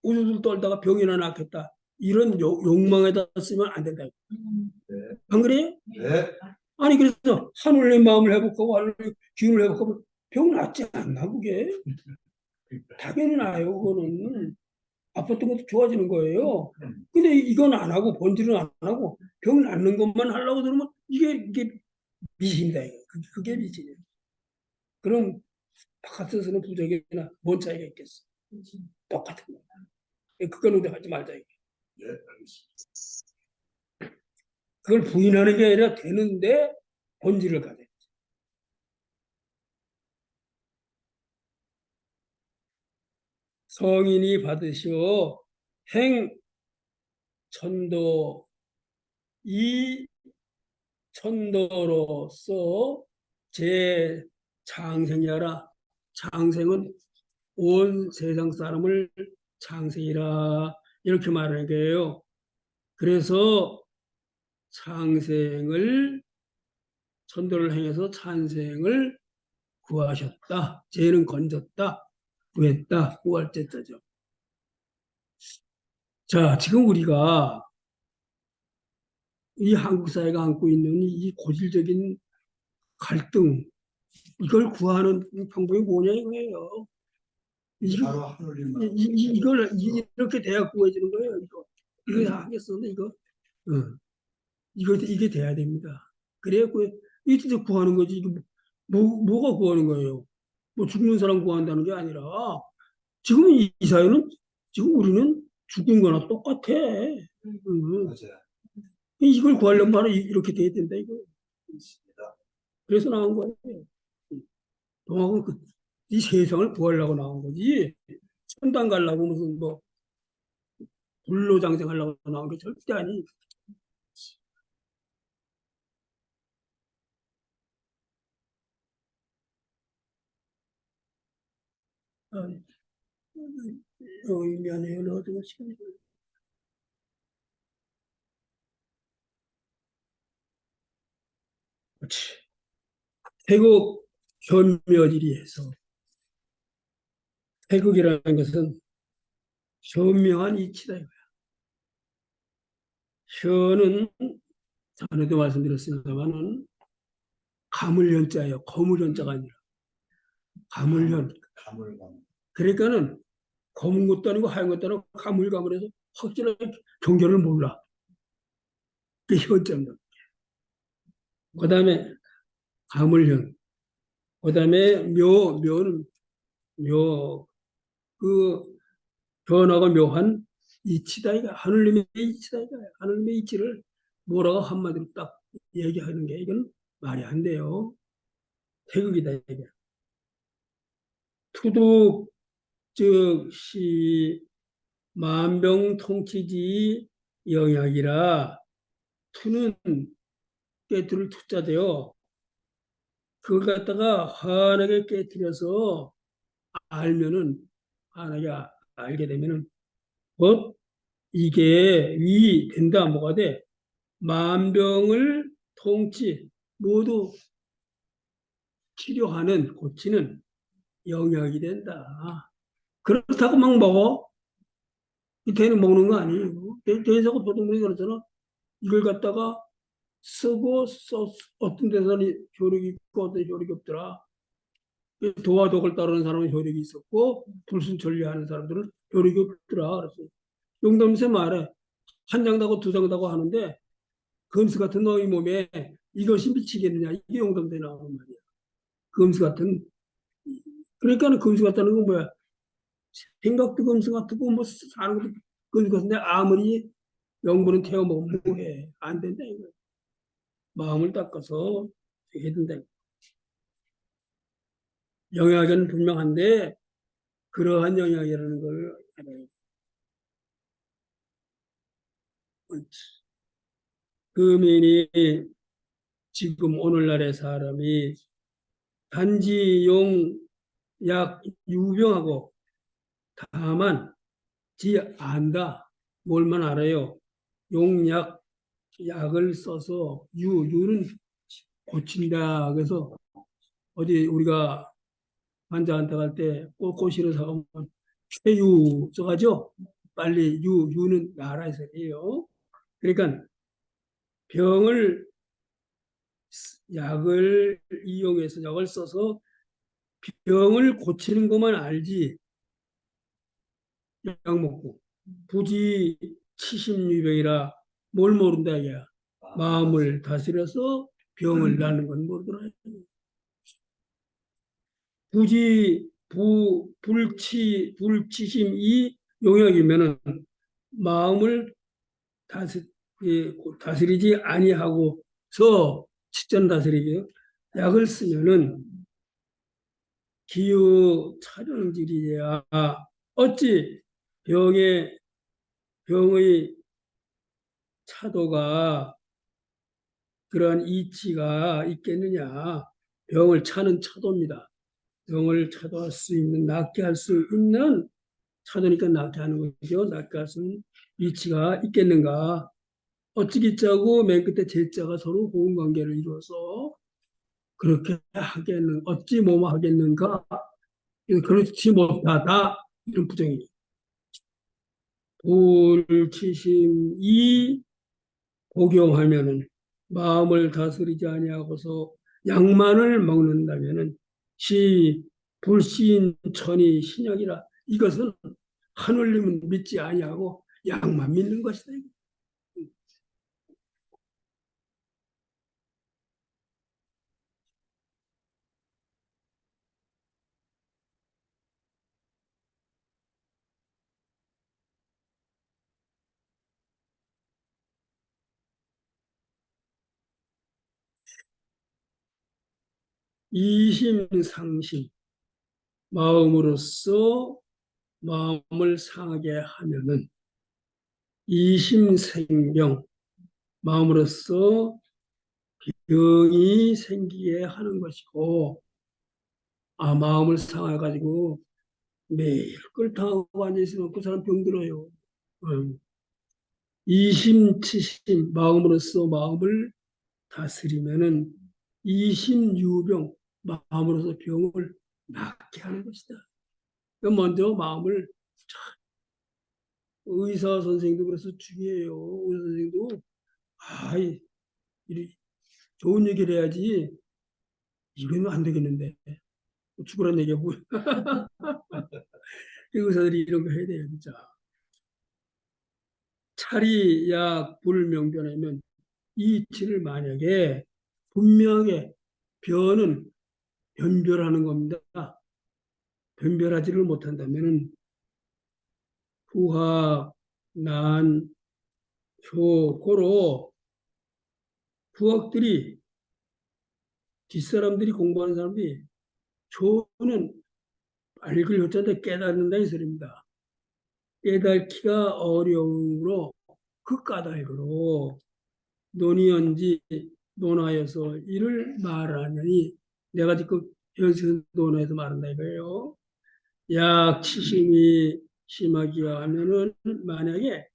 우두들 떨다가 병이나 낫겠다. 이런 욕망에다 쓰면 안 된다. 네. 안 그래요? 네. 아니 그래서 하늘의 마음을 회복하고 하늘의 기운을 회복하면 병 낫지 않나 그게? 당연히 나요. 그거는 아팠던 것도 좋아지는 거예요. 근데 이건 안 하고 본질은 안 하고 병 낫는 것만 하려고 들으면 이게 미신이다. 이거. 그게 미신이에요. 그럼 바깥에서는 부적이나 뭔 차이가 있겠어? 똑같은 거야. 그거는 하지 말자. 이거. 네, 알겠습니다. 그걸 부인하는 게 아니라 되는데 본질을 가져. 성인이 받으시어 행 천도 이 천도로서 제 장생이라 장생은 온 세상 사람을 장생이라 이렇게 말하는 거예요. 그래서 장생을 천도를 행해서 찬생을 구하셨다. 죄는 건졌다. 구했다. 구할 때죠. 자, 지금 우리가 이 한국 사회가 안고 있는 이 고질적인 갈등, 이걸 구하는 방법이 뭐냐 이거예요. 바로 하늘의 마음. 이걸 이렇게 돼야 구해지는 거예요. 이거 다 하겠었는데 이거, 이게 돼야 됩니다. 그래야 이 진짜 구하는 거지. 이거 뭐가 구하는 거예요? 뭐 죽는 사람 구한다는 게 아니라 지금 이 사회는 지금 우리는 죽은 거나 똑같아. 맞아요. 이걸 구하려면 바로 이렇게 돼야 된다 이거. 있습니다. 그래서 나온 거예요. 동학은 이 세상을 구하려고 나온 거지. 천당 가려고 무슨 뭐 불로장생하려고 나온 게 절대 아니. 미안해요. 너도 시간이 걸려. 그렇지. 태국 현묘지리에서 태국이라는 것은 현명한 이치다 이거야. 현은 전에도 말씀드렸습니다만은 가물현자예요. 거물현자가 아니라 가물현. 가물가물. 그러니까는 검은 것도 아니고 하얀 것도 아니고 가물가물해서 확실하게 경계를 몰라. 그게 현자입니다. 그 다음에 가물현. 그 다음에 묘는 그 변화가 묘한 이치다 이가 하늘님의 이치다 이가 하늘님의 이치를 뭐라고 한마디로 딱 얘기하는 게 이건 말이 안 돼요. 태극이다 이게. 투둑 즉시 만병통치지 영약이라 투는 깨트를 투자돼요. 그걸 갖다가 환하게 깨트려서 알면은 환하게 알게 되면은 곧 이게 위 된다 뭐가 돼? 만병을 통치 모두 치료하는 고치는 영역이 된다. 그렇다고 막 먹어? 이 대는 먹는 거 아니에요. 대사가 보통 우리 그러잖아. 이걸 갖다가 쓰고 어떤 데서는 효력이 있고 어떤 효력이 없더라. 도화덕을 따르는 사람은 효력이 있었고 불순천리하는 사람들은 효력이 없더라. 그래서 용담세 말해 한 장 다고 두 장 다고 하는데 금수 같은 너희 몸에 이것이 미치겠느냐 이게 용담세 나오는 말이야. 금수 같은 그러니까 금수 같다는 건 뭐야? 생각도 금수 같고 뭐 사는 것도 금수 같은데 아무리 영분은 태워 먹으면 뭐해 안 된다 이거. 마음을 닦아서 해야 된다. 영약은 분명한데 그러한 영역이라는 걸 알아야 금인이 지금 오늘날의 사람이 단지 용약 유병하고 다만 지 안다. 뭘만 알아요. 용약 약을 써서 유는 고친다. 그래서 어디 우리가 환자한테 갈 때 꽃이를 사가면 최유 써가죠. 빨리 유는 나라에서 해요. 그러니까 병을 약을 이용해서 약을 써서 병을 고치는 것만 알지 약 먹고 부지 70유병이라 뭘 모른다 이야. 마음을 다스려서 병을 나는 건 모르더라. 부지 불치심이 용약이면은 마음을 다스리지 아니하고서 직전 다스리기 약을 쓰면은 기후 촬영질이야. 어찌 병의 차도가 그러한 이치가 있겠느냐. 병을 차는 차도입니다. 병을 차도할 수 있는, 낫게 할 수 있는 차도니까 낫게 하는 거죠. 낫게 할 수 있는 이치가 있겠는가. 어찌 기자고 맨 끝에 제자가 서로 호응 관계를 이루어서 그렇게 하겠는, 어찌 뭐뭐 하겠는가. 그렇지 못하다. 이런 부정이죠. 불치심이 복용하면은 마음을 다스리지 아니하고서 약만을 먹는다면은 불신천이 신약이라 이것은 하늘님은 믿지 아니하고 약만 믿는 것이다. 이심상심 마음으로써 마음을 상하게 하면은 이심생명 마음으로써 병이 생기게 하는 것이고 마음을 상해가지고 매일 끌당하고 앉아있으면 그 사람 병들어요. 이심치심 마음으로써 마음을 다스리면은 이심유병 마음으로써 병을 낫게 하는 것이다. 먼저 마음을 의사 선생님도 그래서 중요해요. 의사 선생님도 아이 좋은 얘기를 해야지 이거는 안 되겠는데 죽으란 얘기야 뭐. 의사들이 이런 거 해야 돼요 진짜. 차리 약 불명변하면 이 이치를 만약에 분명하게 변은 변별하는 겁니다. 변별하지를 못한다면은 후학, 난, 효, 고로 후학들이 뒷사람들이 공부하는 사람들이 효는 알글 효자인데 깨닫는다 이 소리입니다. 깨닫기가 어려우므로 그 까닭으로 논의한지 논하여서 이를 말하느니 내가 지금 여기서 논해서 말한다 이거예요. 약치심이 심하기야 하면은 만약에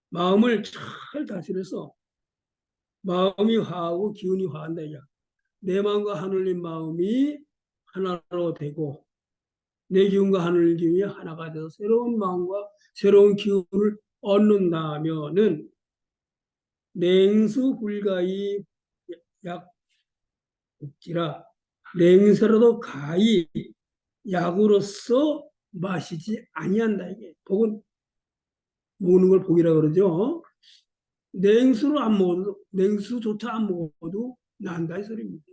마음을 잘 다스려서 마음이 화하고 기운이 화한다 이야. 내 마음과 하늘님 마음이 하나로 되고 내 기운과 하늘 기운이 하나가 돼서 새로운 마음과 새로운 기운을 얻는다면은 냉수 불가이 약국지라 냉수라도 가히 약으로서 마시지 아니한다 이게 복은 먹는 걸 복이라 그러죠. 냉수를 안 먹어도 냉수조차 안 먹어도 난다 이 소리입니다.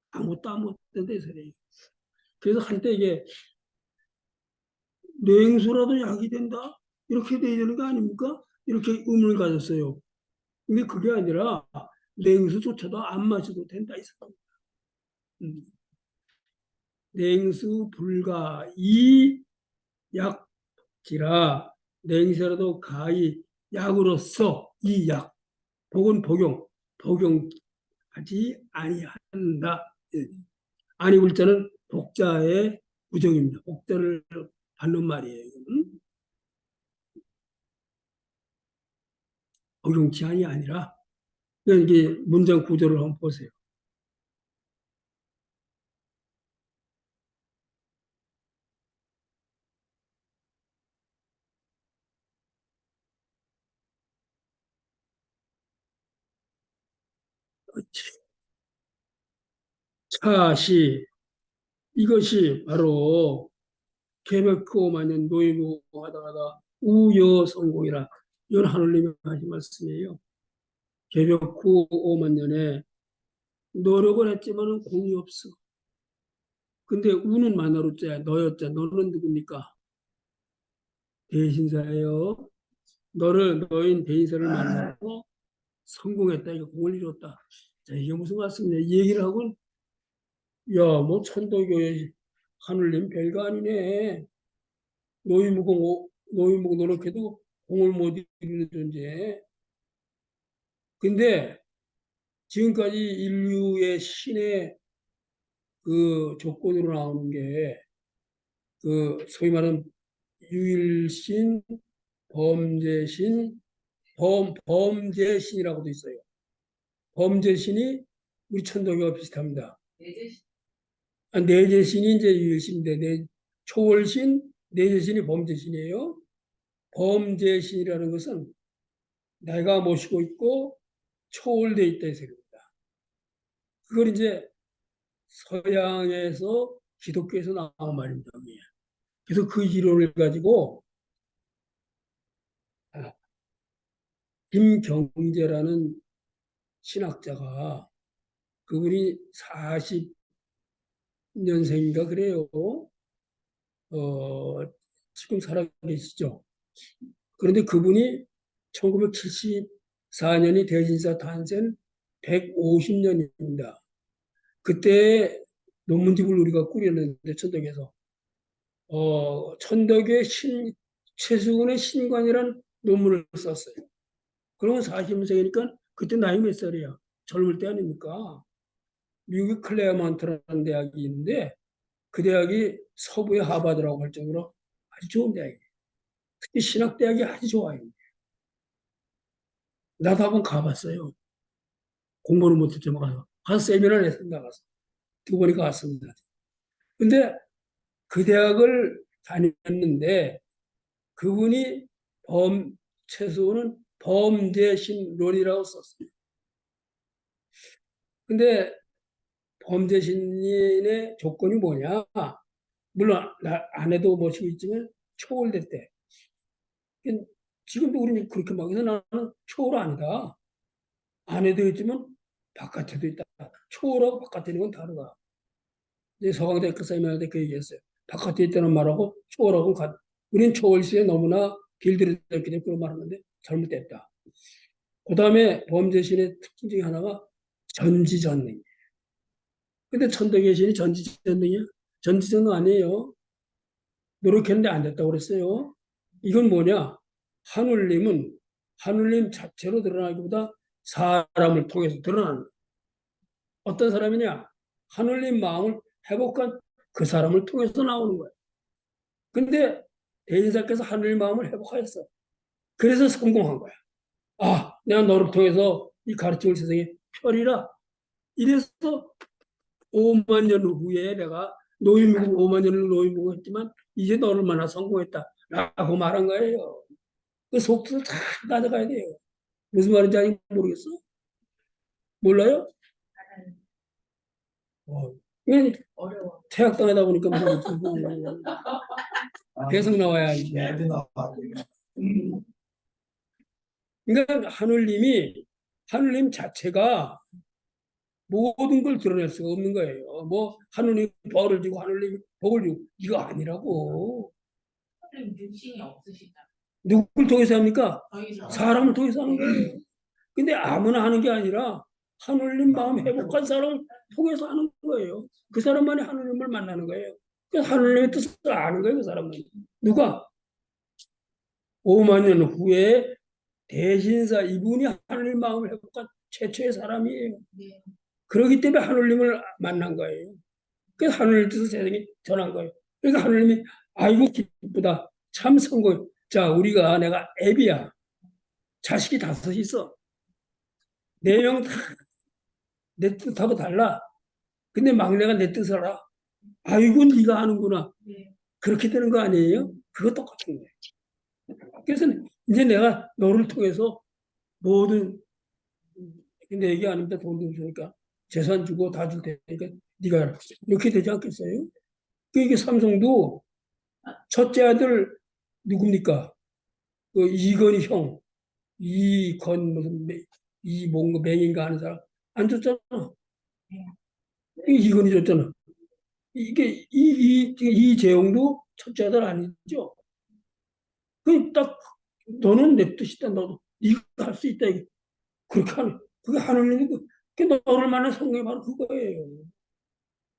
아무것도 안 먹는다 이 소리. 그래서 한때 이게 냉수라도 약이 된다 이렇게 돼야 되는 거 아닙니까? 이렇게 의문을 가졌어요. 근데 그게 아니라 냉수조차도 안 마셔도 된다 이 소리. 냉수 불가 이 약지라 냉수라도 가히 약으로서 이 약 복은 복용하지 아니한다. 아니 글자는 복자의 부정입니다. 복자를 받는 말이에요. 복용치안이 아니라 이게 문장 구조를 한번 보세요. 차시 이것이 바로 개벽고 만년 노이무하다가다 우여성공이라 이건 하늘님이 하신 말씀이에요. 개벽후 5만 년에 노력을 했지만 공이 없어. 근데 우는 만나로자야 너였자 너는 누굽니까? 대신사예요. 너인 대신사를 만나고 성공했다. 이거 공을 이뤘다. 자, 이게 무슨 말씀이냐? 이 얘기를 하고 야, 뭐 천도교회 하늘님 별거 아니네. 노인무공 노력해도 공을 못 이루는 존재. 근데 지금까지 인류의 신의 그 조건으로 나오는 게 그 소위 말하는 유일신, 범죄신, 범죄신이라고도 있어요. 범죄신이 우리 천도교가 비슷합니다. 내재신이 이제 유일신인데 초월신, 내재신이 범죄신이에요. 범죄신이라는 것은 내가 모시고 있고 초월돼 있다 이 소리입니다. 그걸 이제 서양에서 기독교에서 나온 말입니다. 그래서 그 이론을 가지고 김경재라는 신학자가 그분이 40년생인가 그래요. 지금 살아계시죠. 그런데 그분이 1974년이 대신사 탄생 150년입니다. 그때 논문집을 우리가 꾸렸는데 천덕에서 천덕의 최수근의 신관이라는 논문을 썼어요. 그러면 40년생이니까 그때 나이 몇 살이야? 젊을 때 아닙니까? 미국의 클레어먼트라는 대학이 있는데 그 대학이 서부의 하버드라고 할 정도로 아주 좋은 대학이에요. 특히 신학대학이 아주 좋아요. 나도 한번 가봤어요. 공부를 못했지만 가서 세미나를 했습니다. 가서 두 번이 갔습니다. 근데 그 대학을 다녔는데 그분이 최소는 범죄신론이라고 썼어요. 근데 범죄신의 조건이 뭐냐? 물론 아내도 모시고 있지만 초월됐대. 지금도 우리는 그렇게 막 해서 나는 초월 아니다. 아내도 있지만 바깥에도 있다. 초월하고 바깥에 있는 건 다르다. 이제 서강대학교 세미나할 때 그 얘기했어요. 바깥에 있다는 말하고 초월하고 우리는 초월시에 너무나 길들여졌기 때문에 그런 말하는데 잘못됐다. 그 다음에 범죄신의 특징 중에 하나가 전지전능이에요. 근데 천도교 신이 전지전능이야? 전지전능 아니에요. 노력했는데 안 됐다고 그랬어요. 이건 뭐냐? 하늘님은 하느님 자체로 드러나기보다 사람을 통해서 드러나는 거예요. 어떤 사람이냐? 하느님 마음을 회복한 그 사람을 통해서 나오는 거예요. 근데 대인사께서 하느님 마음을 회복하였어. 그래서 성공한 거야. 아, 내가 너를 통해서 이 가르침을 세상에 펴리라. 이래서 5만 년 후에 내가 노인국 5만 년을 노인국을 했지만 이제 너를 만나 성공했다. 라고 말한 거예요. 그 속뜻을 다 가져가야 돼요. 무슨 말인지 아직 모르겠어? 몰라요? 그냥 어려워. 퇴학당하다 보니까 모르겠고 계속 나와야 지 애들 나와. 그러니까 하느님 자체가 모든 걸 드러낼 수가 없는 거예요. 뭐 하느님 벌을 주고 하느님 복을 주고 이거 아니라고. 하나님 육신이 없으시다. 누굴 통해서 합니까? 저희 사람을 통해서 하는 거예요. 근데 아무나 하는 게 아니라 하느님 마음 회복한 사람을 통해서 하는 거예요. 그 사람만이 하느님을 만나는 거예요. 그 하느님의 뜻을 아는 거예요, 그 사람은. 누가? 5만 년 후에 대신사 이분이 하느님 마음을 회복한 최초의 사람이에요. 네. 그렇기 때문에 하느님을 만난 거예요. 그래서 하느님 뜻을 세상에 전한 거예요. 그러니까 하느님이 아이고 기쁘다. 참 성공. 자, 내가 애비야. 자식이 5 있어. 4명 다 내 뜻하고 달라. 근데 막내가 내 뜻을 알아. 아이고 네가 하는구나. 네. 그렇게 되는 거 아니에요? 그거 똑같은 거예요. 그래서 이제 내가 너를 통해서 모든 내 얘기 아닙니다. 돈도 주니까 재산 주고 다 줄 테니까 네가 알아. 이렇게 되지 않겠어요? 그러니까 삼성도 첫째 아들 누굽니까? 그 이건희 형, 이건 무슨 이 뭔가 맹인가 하는 사람 안 줬잖아. 이건희 줬잖아. 이게 이재용도 첫째 아들 아니죠? 그 딱 너는 내 뜻이다. 너도 네가 할 수 있다. 이게. 그렇게 하는 그게 하느님이 그 너를 만난 성공이 바로 그거예요.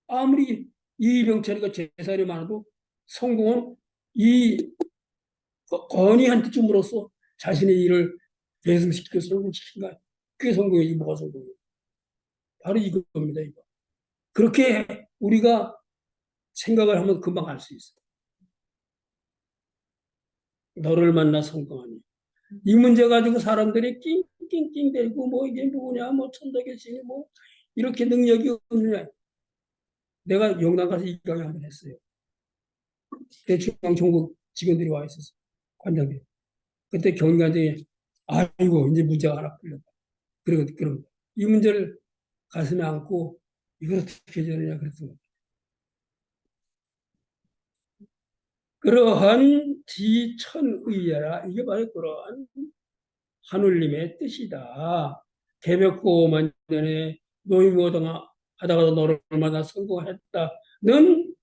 아무리 이병철이가 재산이 많아도 성공은 이 건의한 때쯤으로써 자신의 일을 계승시키고 성공시킨가. 그게 성공이지 뭐가 성공이에요. 바로 이겁니다. 이거. 그렇게 우리가 생각을 하면 금방 알 수 있어요. 너를 만나 성공하니. 이 문제 가지고 사람들이 낑낑낑대고 뭐 이게 뭐냐 뭐 천도교신이 뭐 이렇게 능력이 없느냐. 내가 용남 가서 이 강의 한번 했어요. 대중앙정국 직원들이 와 있었어. 관장들이. 그때 경관장이 아이고 이제 문제가 하나 풀렸다. 그러면 이 문제를 가슴에 안고 이걸 어떻게 해야 되느냐 그랬던 거예요. 그러한 지천의예라. 이게 바로 그러한 하늘님의 뜻이다. 개벽고 만년에 노임오다가 하다가 너를 만나 성공했다는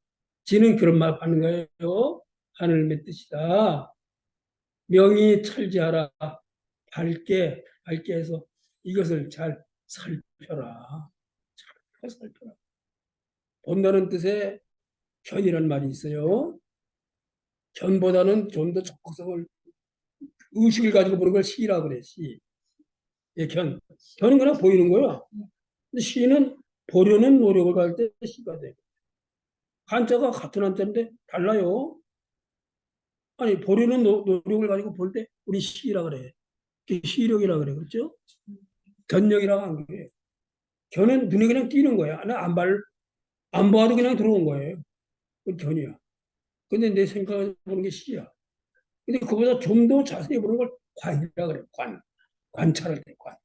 지는 그런 말 하는 거예요. 하늘님의 뜻이다. 명이 철지하라. 밝게 해서 이것을 잘 살펴라. 잘 살펴라. 본다는 뜻의 견이라는 말이 있어요. 견보다는 좀 더 적극성을 의식을 가지고 보는 걸 시라 그래. 시. 예, 견은 그냥 보이는 거야. 근데 시는 보려는 노력을 갈 때 시가 돼. 한자가 같은 한자인데 달라요. 아니 보려는 노력을 가지고 볼 때 우리 시라 그래. 시력이라 그래. 그렇죠? 견력이라고 안 그래. 견은 눈에 그냥 띄는 거야. 안 봐도 그냥 들어온 거예요. 그건 견이야. 근데 내 생각을 보는 게 시야. 근데 그보다 좀 더 자세히 보는 걸 관이라 그래. 관찰할 때 관.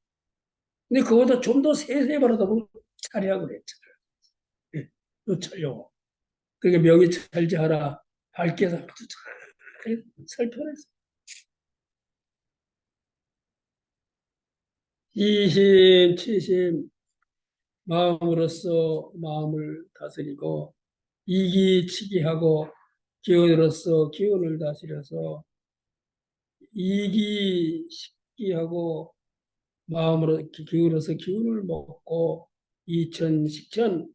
근데 그보다 좀 더 세세히 바라다보면 차례야 그래. 차례. 예, 또 차려. 그러니까 명이 찰지하라. 밝게 해서 잘 살펴내서. 이심, 치심, 마음으로써 마음을 다스리고, 이기치기하고, 기운으로써 기운을 다스려서, 이기식기하고, 마음으로 기운으로서 기운을 먹고, 이천식천,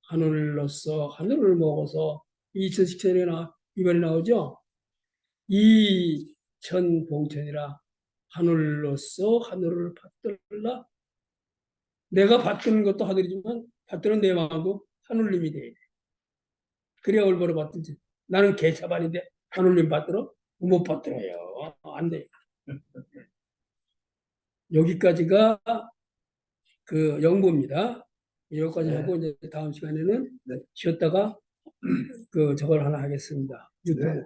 하늘로서 하늘을 먹어서, 이천식천이 이번에 나오죠? 이천봉천이라 하늘로서 하늘을 받들라. 내가 받드는 것도 하늘이지만 받드는 내 마음도 하늘님이 돼야 돼. 그래야 올바로 받든지. 나는 개차반인데 하늘님 받들어? 못 받들어요. 안 돼. 여기까지가 그 영보입니다. 여기까지 네. 하고 이제 다음 시간에는 네. 쉬었다가 그 저걸 하나 하겠습니다. 유튜브. 네.